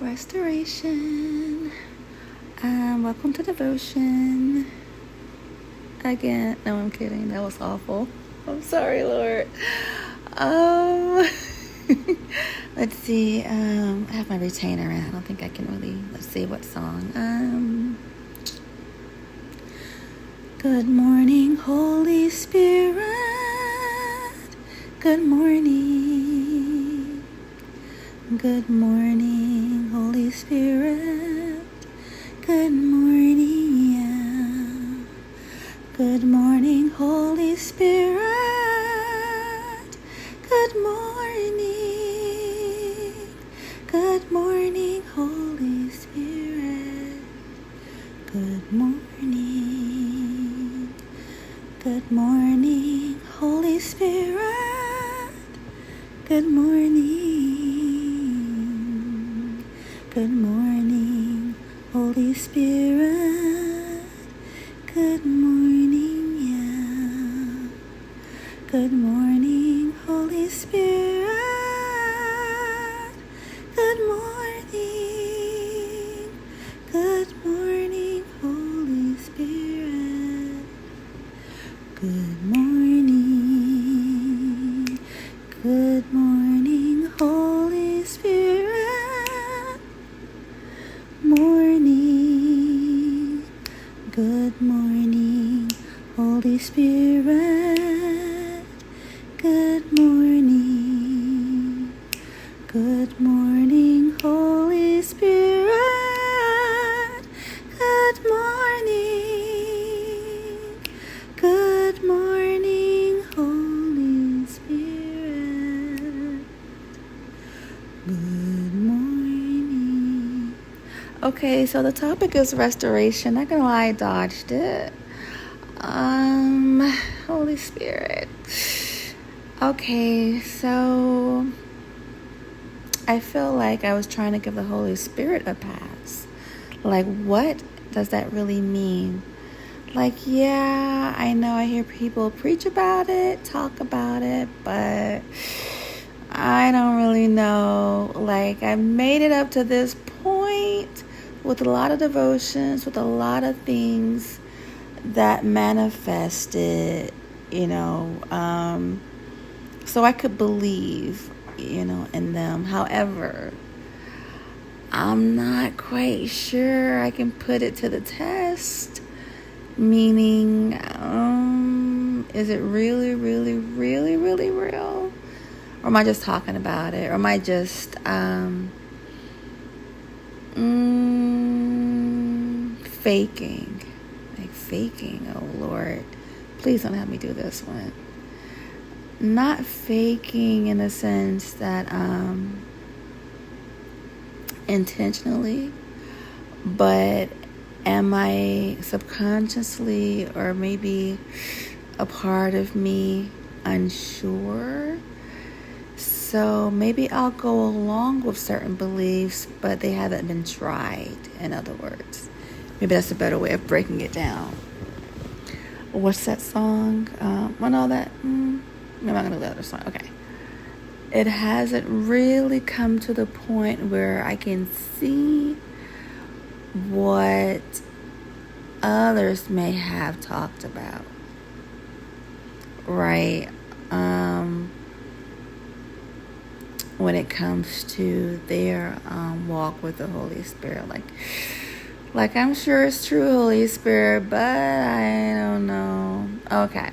Restoration. Welcome to devotion. Again, no, I'm kidding. That was awful. I'm sorry, Lord. Let's see. I have my retainer in. I don't think I can really. Let's see what song. Good morning, Holy Spirit. Good morning. Good morning, Holy Spirit. Good morning, yeah. Good morning, Holy Spirit. Good morning. Good morning, Holy Spirit. Good morning. Good morning, Holy Spirit. Good morning. Good morning, Holy Spirit. Good morning, yeah. Good morning, Holy Spirit. Good morning. Good morning, Holy Spirit. Good morning. Good morning, Holy Spirit. Morning. Good morning, Holy Spirit. Good morning. Good morning, Holy Spirit. Good morning. Good morning, Holy Spirit. Good morning. Okay, so the topic is restoration. Not gonna lie, I dodged it. Holy Spirit. Okay, so I feel like I was trying to give the Holy Spirit a pass. Like, what does that really mean? Like, yeah, I know I hear people preach about it, talk about it, but I don't really know. Like, I made it up to this point with a lot of devotions, with a lot of things that manifested, so I could believe, in them. However, I'm not quite sure I can put it to the test. Meaning, is it really, really, really, really real? Or am I just talking about it? Or am I just faking? Like faking, oh Lord. Please don't have me do this one. Not faking in the sense that intentionally, but am I subconsciously or maybe a part of me unsure? So maybe I'll go along with certain beliefs, but they haven't been tried, in other words. Maybe that's a better way of breaking it down. What's that song? I'm not going to do the other song. Okay. It hasn't really come to the point where I can see what others may have talked about. Right? When it comes to their walk with the Holy Spirit. Like I'm sure it's true, Holy Spirit, but I don't know. Okay.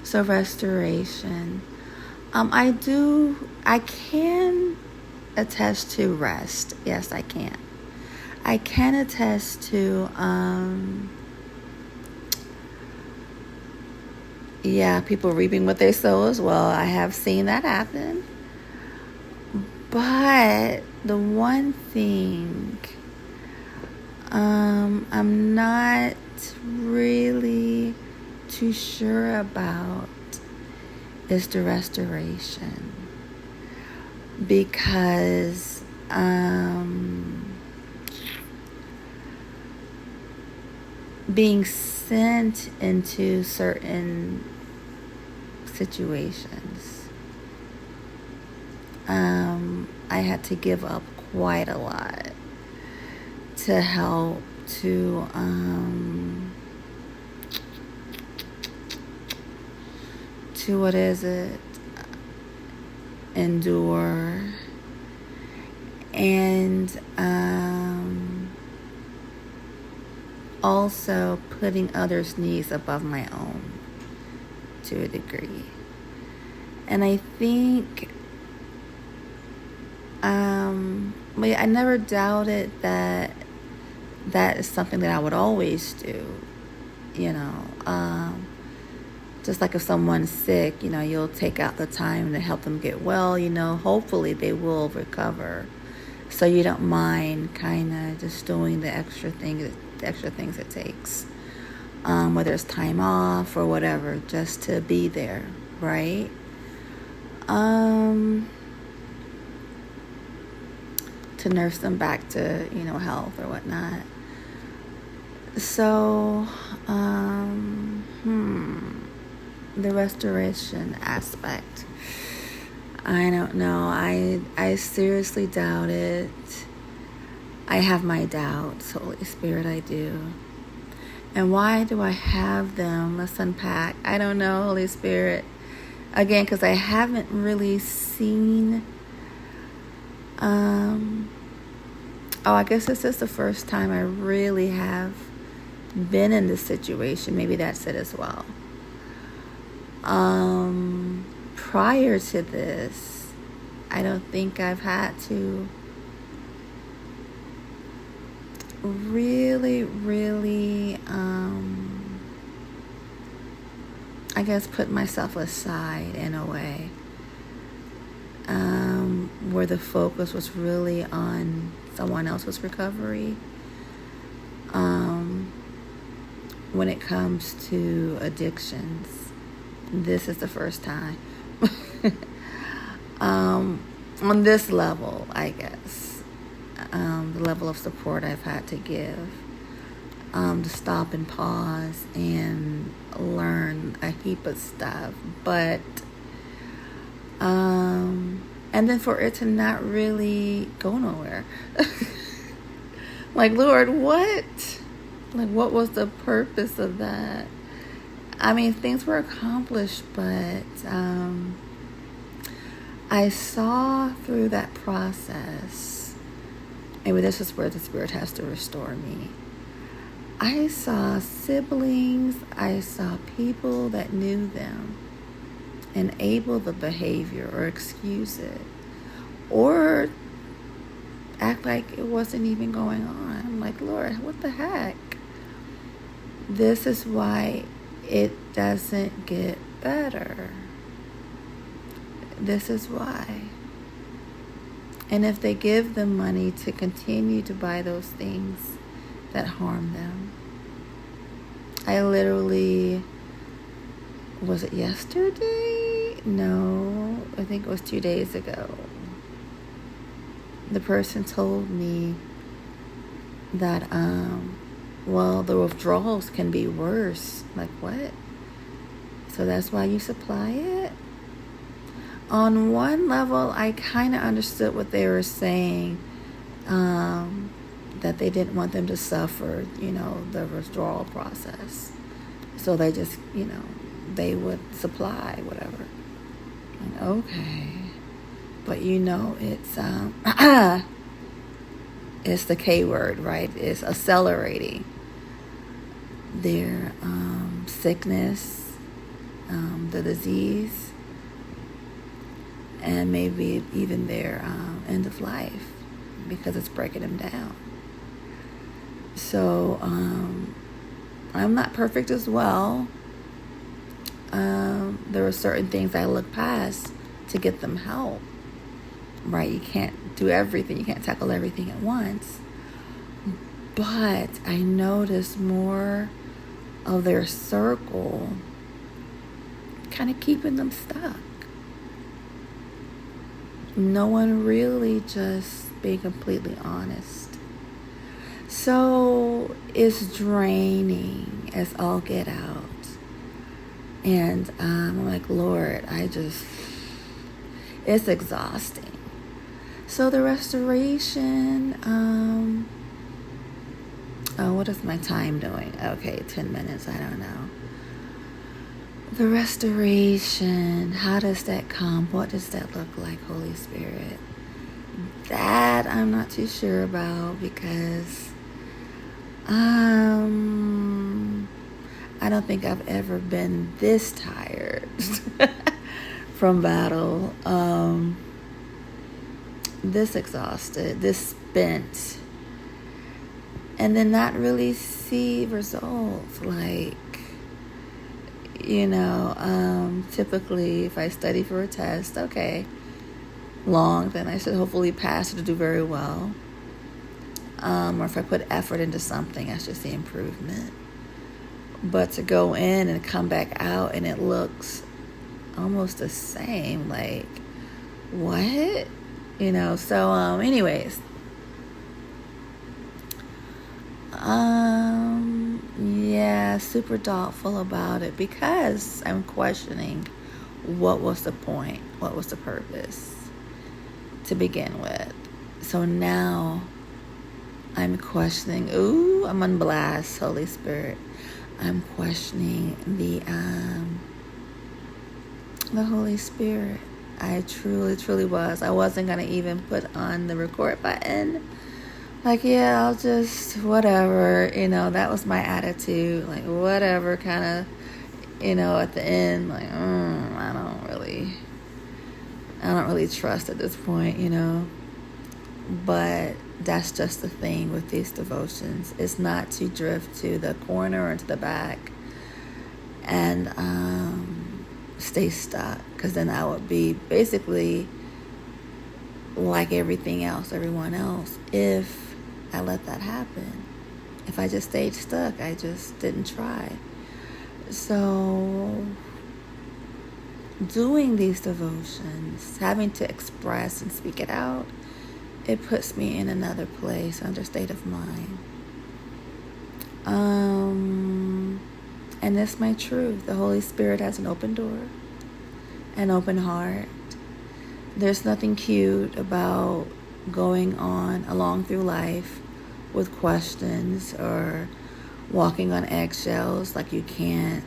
So restoration. I can attest to rest. Yes, I can. I can attest to, people reaping what they sow as well. I have seen that happen. But the one thing I'm not really too sure about is the restoration, because being sent into certain situations, I had to give up quite a lot to help to what is it? Endure. And also putting others' needs above my own to a degree. And I think I never doubted that that is something that I would always do, you know. Just like if someone's sick, you know, you'll take out the time to help them get well, you know, hopefully they will recover. So you don't mind kind of just doing the extra things it takes, whether it's time off or whatever, just to be there, right? To nurse them back to, you know, health or whatnot. So, the restoration aspect. I don't know. I seriously doubt it. I have my doubts, Holy Spirit, I do. And why do I have them? Let's unpack. I don't know, Holy Spirit. Again, because I haven't really seen... I guess this is the first time I really have been in this situation. Maybe that's it as well. Prior to this, I don't think I've had to really, I guess put myself aside in a way, where the focus was really on someone else's recovery. When it comes to addictions, this is the first time. On this level, I guess, the level of support I've had to give, to stop and pause and learn a heap of stuff, but and then for it to not really go nowhere. Like, Lord, what? Like, what was the purpose of that? I mean, things were accomplished, but I saw through that process, maybe this is where the Spirit has to restore me. I saw siblings, I saw people that knew them enable the behavior or excuse it, or act like it wasn't even going on. I'm like, Lord, what the heck? This is why it doesn't get better. This is why. And if they give them money to continue to buy those things that harm them. I literally, was it yesterday? No, I think it was 2 days ago. The person told me that, well, the withdrawals can be worse. Like, what? So that's why you supply it? On one level, I kind of understood what they were saying, that they didn't want them to suffer, you know, the withdrawal process. So they just, you know, they would supply whatever. And okay. But you know, it's it's the K word, right? It's accelerating their sickness, the disease, and maybe even their end of life, because it's breaking them down. So I'm not perfect as well. There are certain things I look past to get them help. Right? You can't do everything. You can't tackle everything at once. But I noticed more of their circle kind of keeping them stuck. No one really just being completely honest. So it's draining as all get out. And I'm like, Lord, it's exhausting. So the restoration, what is my time doing? Okay, 10 minutes, I don't know. The restoration, how does that come? What does that look like, Holy Spirit? That I'm not too sure about, because I don't think I've ever been this tired from battle, this exhausted, this spent, and then not really see results. Like, typically if I study for a test, okay, long, then I should hopefully pass or do very well. Or if I put effort into something, I should see improvement. But to go in and come back out and it looks almost the same, like, what? So anyways, super thoughtful about it, because I'm questioning what was the point, what was the purpose to begin with. So now I'm questioning. I'm on blast, Holy Spirit. I'm questioning the Holy Spirit. I truly was. I wasn't going to even put on the record button. Like, yeah, I'll just, whatever, that was my attitude. Like, whatever, kind of, at the end, like, I don't really trust at this point, But that's just the thing with these devotions. It's not to drift to the corner or to the back and stay stuck, because then I would be basically like everyone else, if I let that happen. If I just stayed stuck, I just didn't try. So doing these devotions, having to express and speak it out, it puts me in another place, another state of mind. And that's my truth. The Holy Spirit has an open door, an open heart. There's nothing cute about going on along through life with questions or walking on eggshells, like you can't,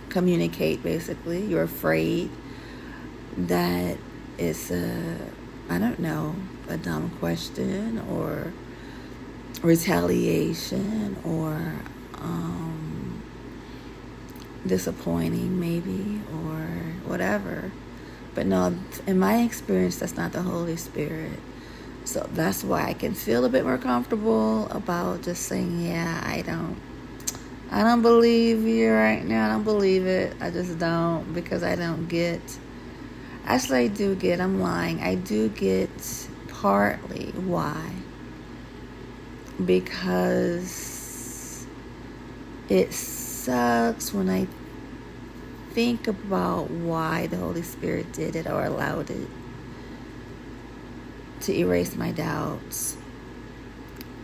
communicate, basically. You're afraid that it's a dumb question or retaliation or disappointing maybe, or whatever. But no, in my experience, that's not the Holy Spirit. So that's why I can feel a bit more comfortable about just saying, yeah, I don't believe you right now. I don't believe it. I just don't, because I don't get, actually I do get, I'm lying. I do get partly why. Because it sucks when I think about why the Holy Spirit did it or allowed it to erase my doubts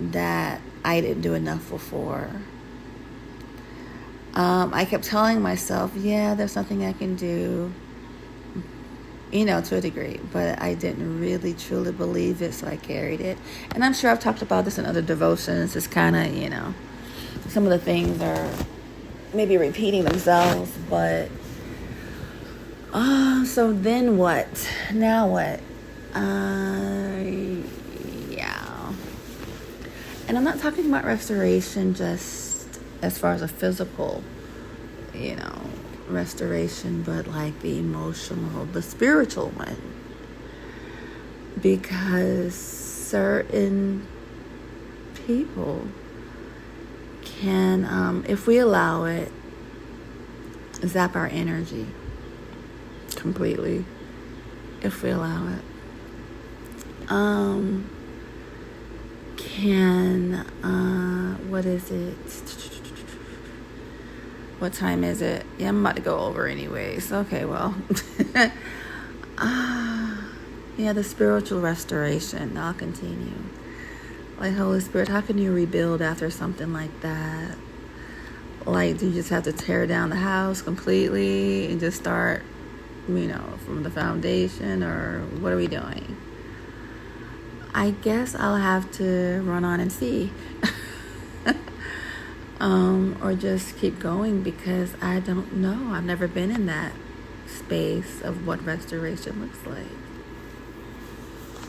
that I didn't do enough before. I kept telling myself, yeah, there's nothing I can do, to a degree, but I didn't really truly believe it, so I carried it. And I'm sure I've talked about this in other devotions. It's kind of, some of the things are maybe repeating themselves, but so then what? Now what? Yeah. And I'm not talking about restoration just as far as a physical, restoration, but like the emotional, the spiritual one. Because certain people can, if we allow it, zap our energy completely, if we allow it. What is it? What time is it? Yeah, I'm about to go over anyways. Okay, well. The spiritual restoration. I'll continue. Like, Holy Spirit, how can you rebuild after something like that? Like, do you just have to tear down the house completely and just start from the foundation, or what are we doing? I guess I'll have to run on and see. Or just keep going, because I don't know. I've never been in that space of what restoration looks like.